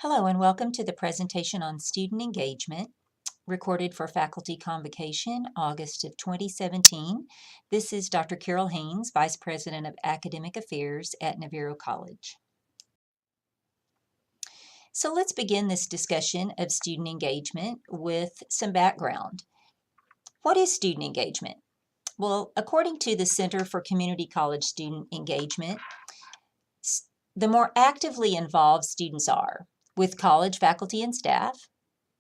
Hello and welcome to the presentation on student engagement, recorded for Faculty Convocation, August of 2017. This is Dr. Carol Haynes, Vice President of Academic Affairs at Navarro College. So let's begin this discussion of student engagement with some background. What is student engagement? Well, according to the Center for Community College Student Engagement, the more actively involved students are with college faculty and staff,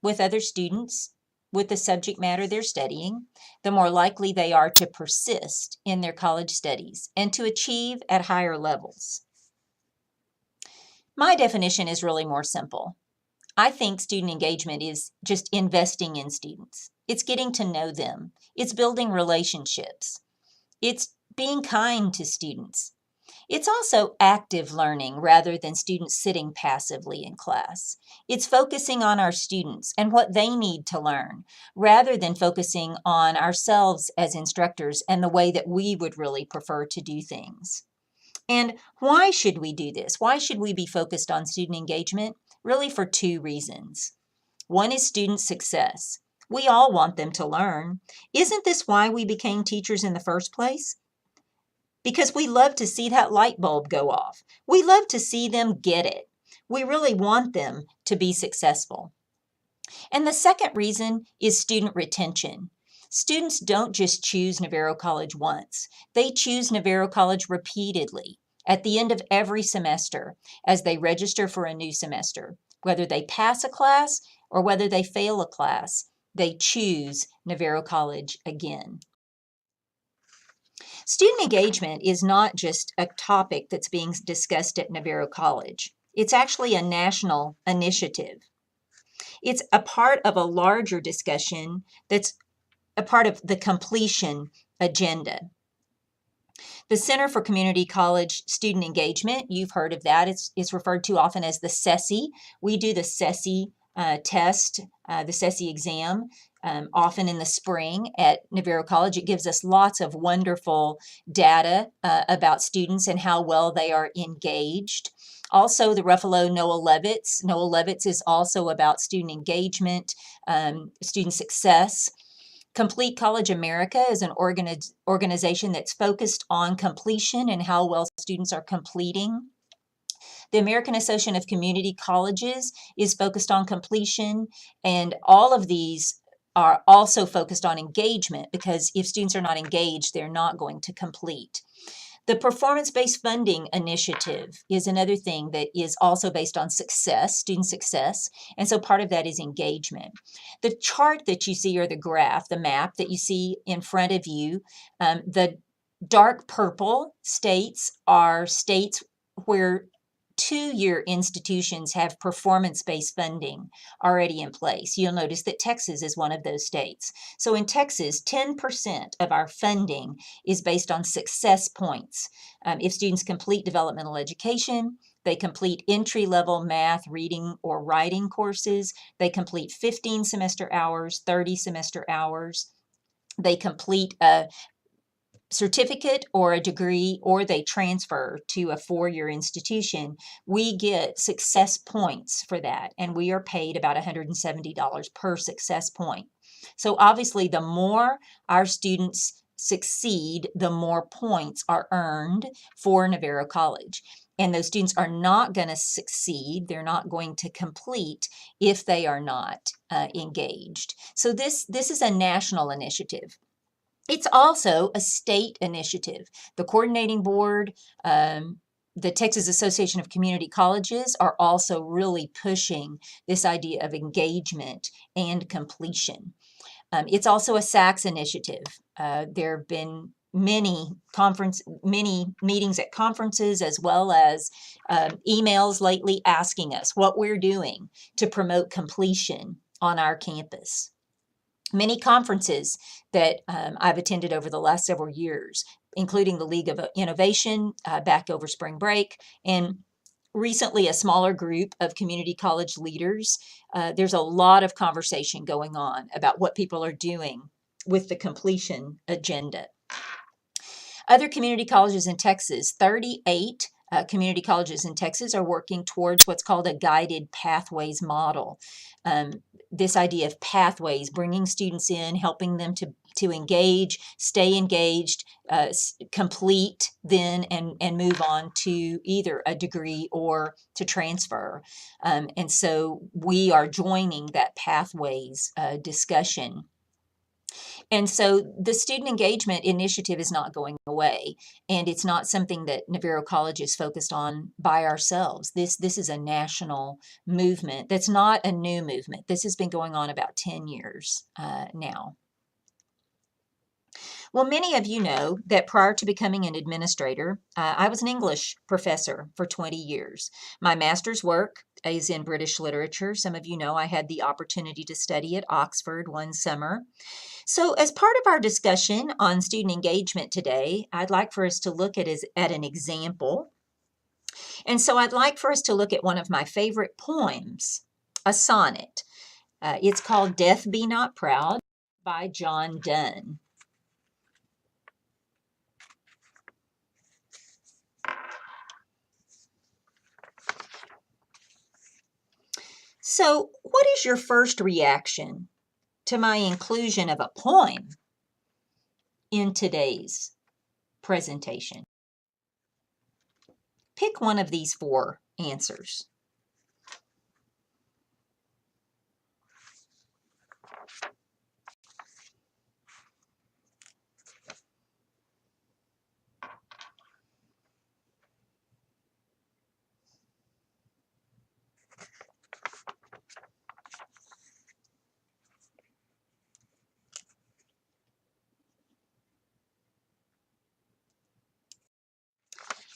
with other students, with the subject matter they're studying, the more likely they are to persist in their college studies and to achieve at higher levels. My definition is really more simple. I think student engagement is just investing in students. It's getting to know them. It's building relationships. It's being kind to students. It's also active learning rather than students sitting passively in class. It's focusing on our students and what they need to learn rather than focusing on ourselves as instructors and the way that we would really prefer to do things. And why should we do this? Why should we be focused on student engagement? Really for two reasons. One is student success. We all want them to learn. Isn't this why we became teachers in the first place? Because we love to see that light bulb go off. We love to see them get it. We really want them to be successful. And the second reason is student retention. Students don't just choose Navarro College once. They choose Navarro College repeatedly at the end of every semester as they register for a new semester. Whether they pass a class or whether they fail a class, they choose Navarro College again. Student engagement is not just a topic that's being discussed at Navarro College. It's actually a national initiative. It's a part of a larger discussion that's a part of the completion agenda. The Center for Community College Student Engagement, you've heard of that. It's referred to often as the CESE. We do the CESE test, the CESE exam, often in the spring at Navarro College. It gives us lots of wonderful data about students and how well they are engaged. Also, the Ruffalo Noah Levitz. Noah Levitz is also about student engagement, student success. Complete College America is an organization that's focused on completion and how well students are completing. The American Association of Community Colleges is focused on completion, and all of these are also focused on engagement because if students are not engaged, they're not going to complete. The Performance-Based Funding Initiative is another thing that is also based on success, student success, and so part of that is engagement. The chart that you see, or the graph, the map that you see in front of you, the dark purple states are states where two-year institutions have performance-based funding already in place. You'll notice that Texas is one of those states. So in Texas, 10% of our funding is based on success points. If students complete developmental education, they complete entry-level math, reading, or writing courses, they complete 15 semester hours, 30 semester hours, they complete a certificate or a degree, or they transfer to a four-year institution, we get success points for that, and we are paid about $170 per success point. So obviously, the more our students succeed, the more points are earned for Navarro College. And those students are not going to succeed, they're not going to complete if they are not engaged. So this is a national initiative. It's also a state initiative. The coordinating board, the Texas Association of Community Colleges are also really pushing this idea of engagement and completion. It's also a SACS initiative. There have been many meetings at conferences, as well as emails lately asking us what we're doing to promote completion on our campus. Many conferences that I've attended over the last several years, including the League of Innovation back over spring break, and recently a smaller group of community college leaders. There's a lot of conversation going on about what people are doing with the completion agenda. Other community colleges in Texas, 38 community colleges in Texas are working towards what's called a guided pathways model. This idea of pathways, bringing students in, helping them to engage, stay engaged, complete then and move on to either a degree or to transfer. And so we are joining that pathways discussion. And so the student engagement initiative is not going away, and it's not something that Navarro College is focused on by ourselves. This is a national movement that's not a new movement. This has been going on about 10 years now. Well, many of you know that prior to becoming an administrator, I was an English professor for 20 years. My master's work is in British literature. Some of you know I had the opportunity to study at Oxford one summer. So as part of our discussion on student engagement today, I'd like for us to look at an example. And so I'd like for us to look at one of my favorite poems, a sonnet. It's called Death Be Not Proud by Donne. So what is your first reaction to my inclusion of a poem in today's presentation? Pick one of these four answers.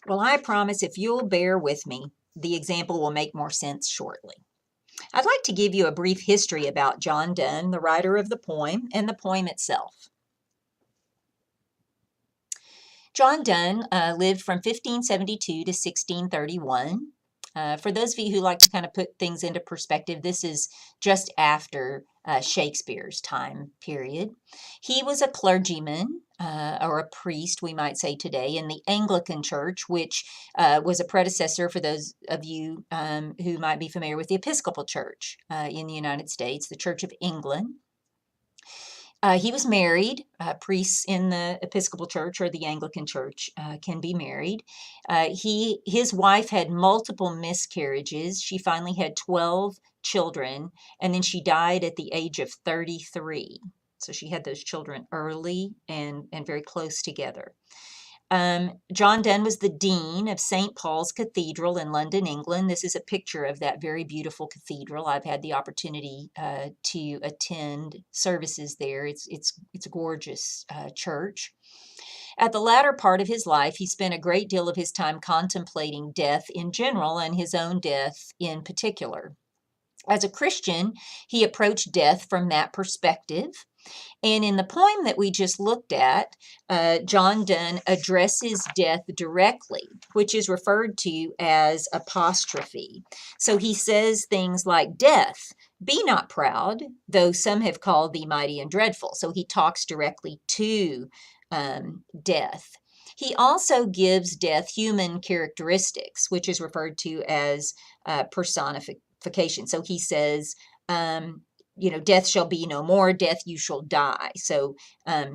Well, I promise if you'll bear with me, the example will make more sense shortly. I'd like to give you a brief history about Donne, the writer of the poem, and the poem itself. Donne lived from 1572 to 1631. For those of you who like to kind of put things into perspective, this is just after Shakespeare's time period. He was a clergyman, or a priest, we might say today, in the Anglican Church, which was a predecessor for those of you who might be familiar with the Episcopal Church in the United States, the Church of England. He was married. Priests in the Episcopal Church or the Anglican Church can be married. His wife had multiple miscarriages. She finally had 12 children, and then she died at the age of 33. So she had those children early and very close together. Donne was the dean of St. Paul's Cathedral in London, England. This is a picture of that very beautiful cathedral. I've had the opportunity to attend services there. It's a gorgeous church. At the latter part of his life, he spent a great deal of his time contemplating death in general and his own death in particular. As a Christian, he approached death from that perspective. And in the poem that we just looked at, Donne addresses death directly, which is referred to as apostrophe. So he says things like, "Death, be not proud, though some have called thee mighty and dreadful." So he talks directly to death. He also gives death human characteristics, which is referred to as personification. So he says, death shall be no more, death you shall die. So death,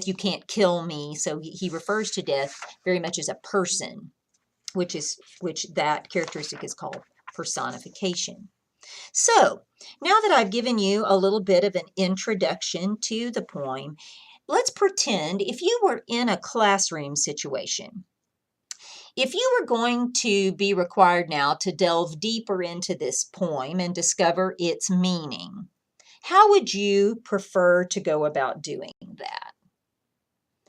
you can't kill me. So he refers to death very much as a person, which that characteristic is called personification. So now that I've given you a little bit of an introduction to the poem, let's pretend if you were in a classroom situation. If you were going to be required now to delve deeper into this poem and discover its meaning, how would you prefer to go about doing that?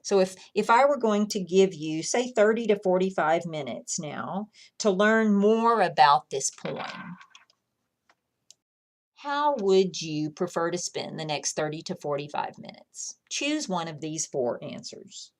So if I were going to give you, say, 30 to 45 minutes now to learn more about this poem, how would you prefer to spend the next 30 to 45 minutes? Choose one of these four answers.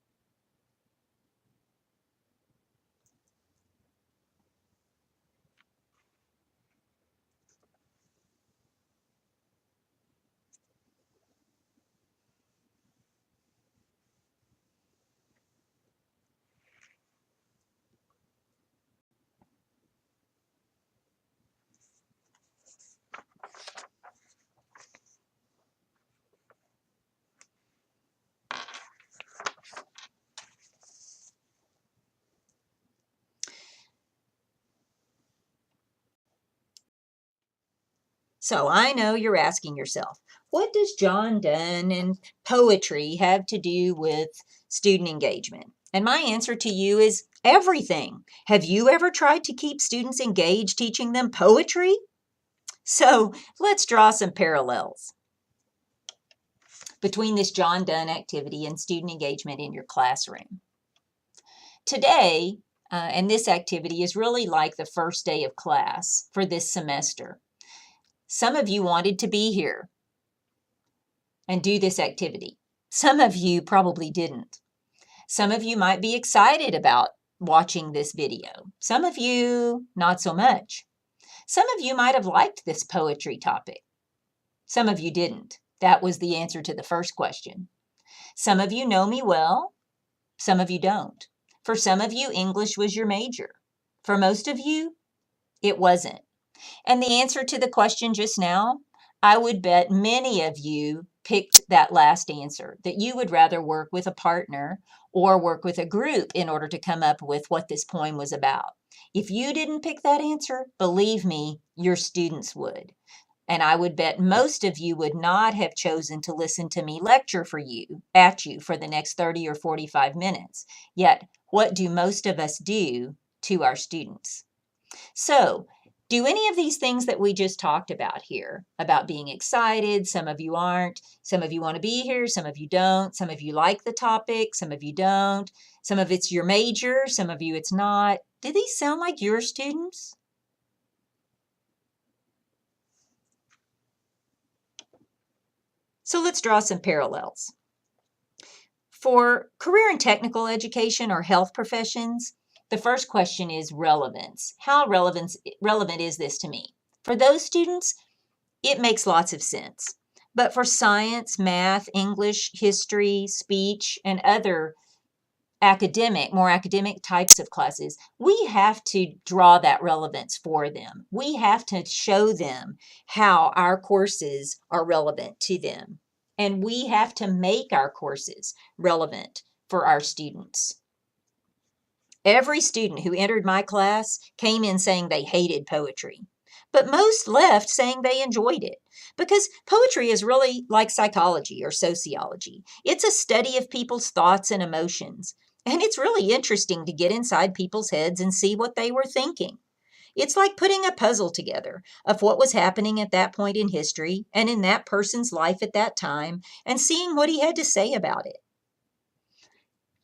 So I know you're asking yourself, what does John Donne and poetry have to do with student engagement? And my answer to you is everything. Have you ever tried to keep students engaged teaching them poetry? So let's draw some parallels between this John Donne activity and student engagement in your classroom. Today, and this activity is really like the first day of class for this semester. Some of you wanted to be here and do this activity. Some of you probably didn't. Some of you might be excited about watching this video. Some of you, not so much. Some of you might have liked this poetry topic. Some of you didn't. That was the answer to the first question. Some of you know me well. Some of you don't. For some of you, English was your major. For most of you, it wasn't. And the answer to the question just now, I would bet many of you picked that last answer, that you would rather work with a partner or work with a group in order to come up with what this poem was about. If you didn't pick that answer, believe me, your students would. And I would bet most of you would not have chosen to listen to me lecture at you for the next 30 or 45 minutes. Yet, what do most of us do to our students? So, do any of these things that we just talked about here, about being excited, some of you aren't, some of you want to be here, some of you don't, some of you like the topic, some of you don't, some of it's your major, some of you it's not. Do these sound like your students? So let's draw some parallels. For career and technical education or health professions, the first question is relevance. How relevant is this to me? For those students, it makes lots of sense. But for science, math, English, history, speech, and other more academic types of classes, we have to draw that relevance for them. We have to show them how our courses are relevant to them. And we have to make our courses relevant for our students. Every student who entered my class came in saying they hated poetry, but most left saying they enjoyed it, because poetry is really like psychology or sociology. It's a study of people's thoughts and emotions, and it's really interesting to get inside people's heads and see what they were thinking. It's like putting a puzzle together of what was happening at that point in history and in that person's life at that time, and seeing what he had to say about it.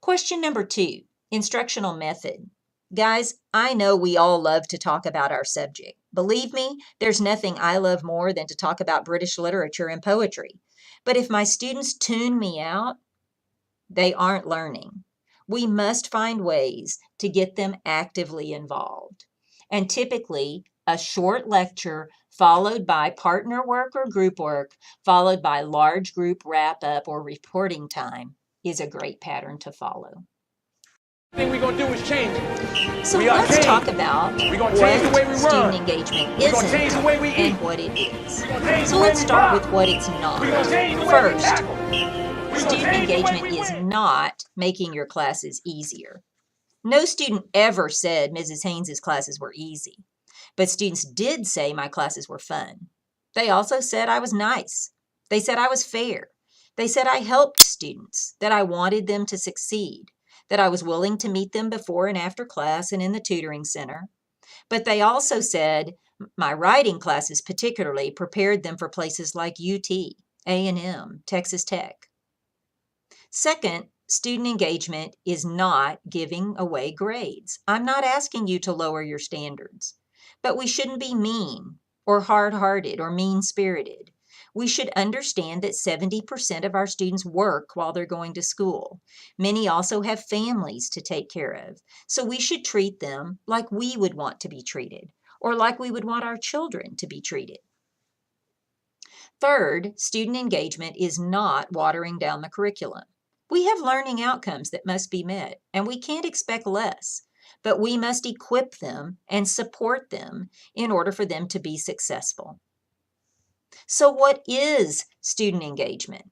Question number 2. Instructional method. Guys, I know we all love to talk about our subject. Believe me, there's nothing I love more than to talk about British literature and poetry. But if my students tune me out, they aren't learning. We must find ways to get them actively involved. And typically, a short lecture followed by partner work or group work, followed by large group wrap-up or reporting time is a great pattern to follow. Thing we're gonna do is change it. So let's talk about what student engagement isn't and what it is. So let's start with what it's not. First, student engagement is not making your classes easier. No student ever said Mrs. Haynes's classes were easy, but students did say my classes were fun. They also said I was nice. They said I was fair. They said I helped students, that I wanted them to succeed, that I was willing to meet them before and after class and in the tutoring center. But they also said my writing classes particularly prepared them for places like UT, A&M, Texas Tech. Second, student engagement is not giving away grades. I'm not asking you to lower your standards, but we shouldn't be mean or hard-hearted or mean-spirited. We should understand that 70% of our students work while they're going to school. Many also have families to take care of. So we should treat them like we would want to be treated, or like we would want our children to be treated. Third, student engagement is not watering down the curriculum. We have learning outcomes that must be met, and we can't expect less, but we must equip them and support them in order for them to be successful. So what is student engagement?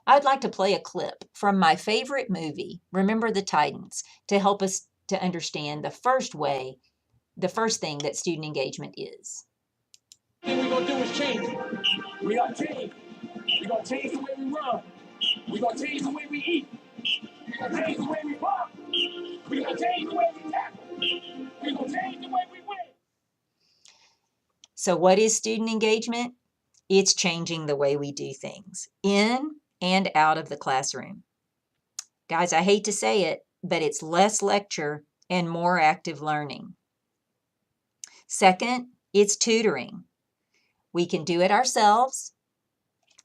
I'd like to play a clip from my favorite movie, Remember the Titans, to help us to understand the first thing that student engagement is. Thing we're gonna do is change it. We gotta change. We're gonna change the way we run. We're gonna change the way we eat. We're gonna change the way we pop. We're gonna change the way we tackle. We're gonna change the way we win. So what is student engagement? It's changing the way we do things in and out of the classroom. Guys, I hate to say it, but it's less lecture and more active learning. Second, it's tutoring. We can do it ourselves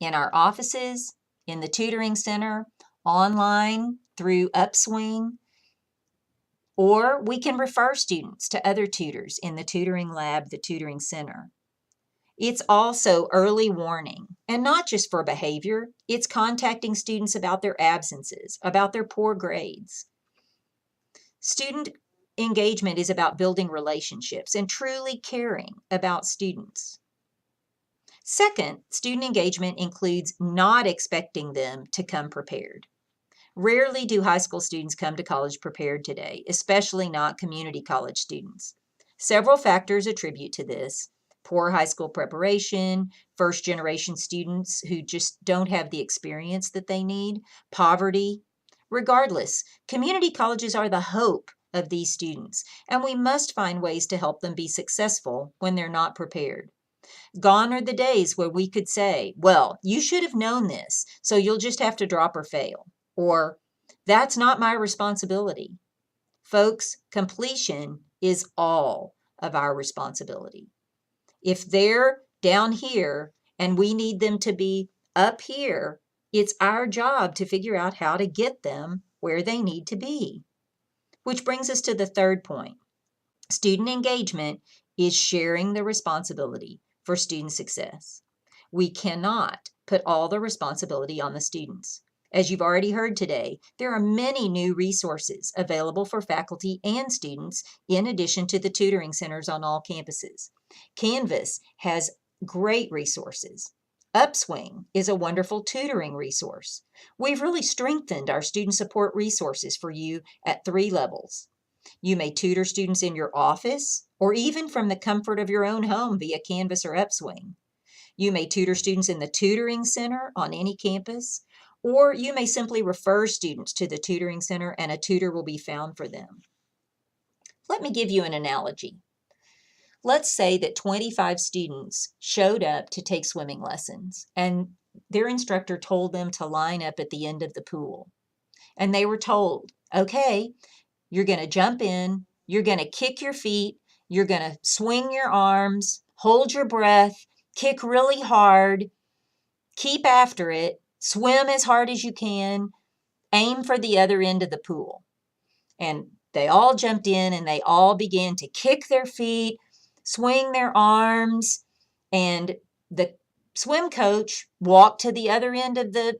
in our offices, in the tutoring center, online through Upswing, or we can refer students to other tutors in the tutoring lab, the tutoring center. It's also early warning, and not just for behavior. It's contacting students about their absences, about their poor grades. Student engagement is about building relationships and truly caring about students. Second, student engagement includes not expecting them to come prepared. Rarely do high school students come to college prepared today, especially not community college students. Several factors attribute to this: poor high school preparation, first-generation students who just don't have the experience that they need, poverty. Regardless, community colleges are the hope of these students, and we must find ways to help them be successful when they're not prepared. Gone are the days where we could say, well, you should have known this, so you'll just have to drop or fail. Or, that's not my responsibility. Folks, completion is all of our responsibility. If they're down here and we need them to be up here, it's our job to figure out how to get them where they need to be. Which brings us to the third point. Student engagement is sharing the responsibility for student success. We cannot put all the responsibility on the students. As you've already heard today, there are many new resources available for faculty and students in addition to the tutoring centers on all campuses. Canvas has great resources. Upswing is a wonderful tutoring resource. We've really strengthened our student support resources for you at 3 levels. You may tutor students in your office or even from the comfort of your own home via Canvas or Upswing. You may tutor students in the tutoring center on any campus, or you may simply refer students to the tutoring center and a tutor will be found for them. Let me give you an analogy. Let's say that 25 students showed up to take swimming lessons and their instructor told them to line up at the end of the pool. And they were told, okay, you're going to jump in, you're going to kick your feet, you're going to swing your arms, hold your breath, kick really hard, keep after it, swim as hard as you can, aim for the other end of the pool. And they all jumped in and they all began to kick their feet, swing their arms, and the swim coach walked to the other end of the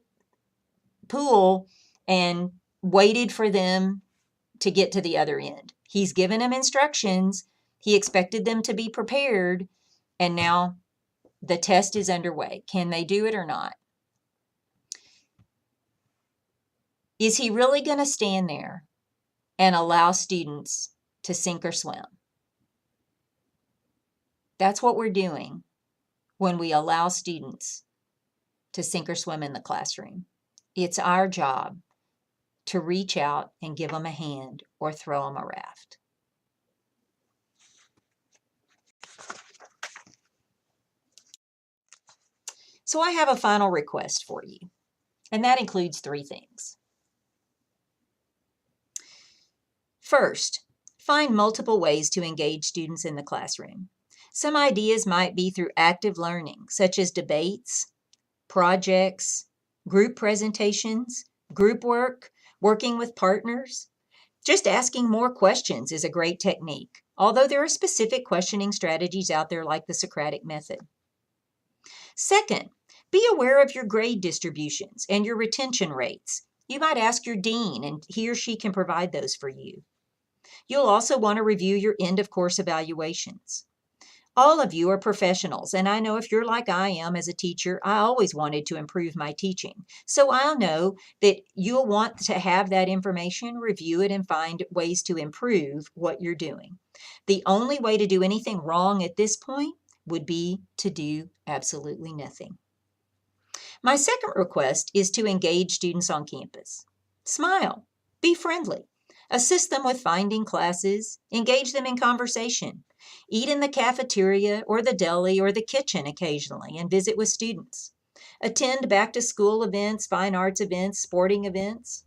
pool and waited for them to get to the other end. He's given them instructions. He expected them to be prepared, and now the test is underway. Can they do it or not? Is he really going to stand there and allow students to sink or swim? That's what we're doing when we allow students to sink or swim in the classroom. It's our job to reach out and give them a hand or throw them a raft. So I have a final request for you, and that includes 3 things. First, find multiple ways to engage students in the classroom. Some ideas might be through active learning, such as debates, projects, group presentations, group work, working with partners. Just asking more questions is a great technique, although there are specific questioning strategies out there like the Socratic method. Second, be aware of your grade distributions and your retention rates. You might ask your dean, and he or she can provide those for you. You'll also want to review your end-of-course evaluations. All of you are professionals, and I know if you're like I am as a teacher, I always wanted to improve my teaching. So I'll know that you'll want to have that information, review it, and find ways to improve what you're doing. The only way to do anything wrong at this point would be to do absolutely nothing. My second request is to engage students on campus. Smile, be friendly, assist them with finding classes, engage them in conversation, eat in the cafeteria or the deli or the kitchen occasionally and visit with students. Attend back to school events, fine arts events, sporting events.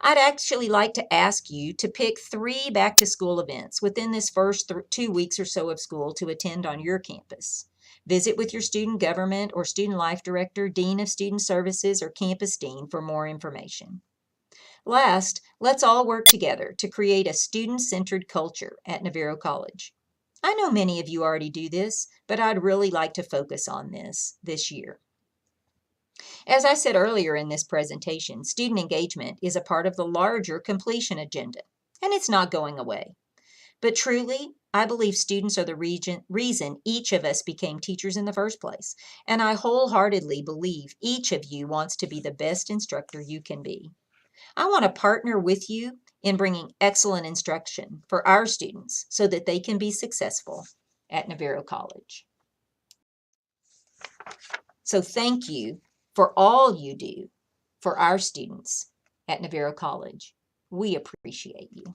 I'd actually like to ask you to pick 3 back to school events within this first 2 weeks or so of school to attend on your campus. Visit with your student government or student life director, dean of student services, or campus dean for more information. Last, let's all work together to create a student-centered culture at Navarro College. I know many of you already do this, but I'd really like to focus on this year. As I said earlier in this presentation, student engagement is a part of the larger completion agenda, and it's not going away. But truly, I believe students are the reason each of us became teachers in the first place, and I wholeheartedly believe each of you wants to be the best instructor you can be. I want to partner with you in bringing excellent instruction for our students so that they can be successful at Navarro College. So thank you for all you do for our students at Navarro College. We appreciate you.